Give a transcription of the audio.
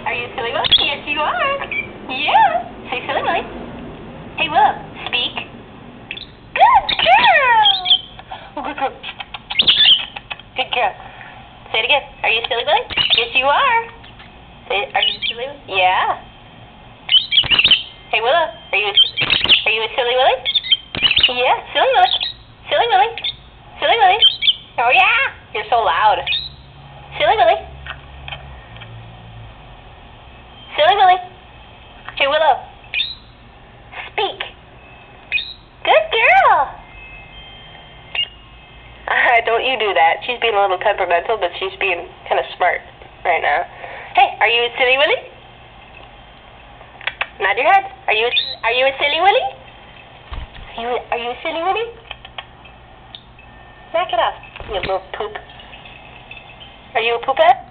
Are you Silly Willy? Yes, you are. Yeah. Say Silly Willy. Hey, Willow, speak. Good girl. Oh, good girl. Good girl. Say it again. Are you Silly Willy? Yes, you are. Say, are you Silly Willy? Yeah. Hey, Willow, are you a Silly Willy? Yeah, Silly Willy. Silly Willy. Silly Willy. Oh, yeah. You're so loud. Silly Willy. Silly Willy. Hey, Willow. Speak. Good girl. Don't you do that. She's being a little temperamental, but she's being kind of smart right now. Hey, are you a Silly Willy? Nod your head. Are you a Silly Willy? Are you a Silly Willy? Knock it off, you little poop. Are you a poopette?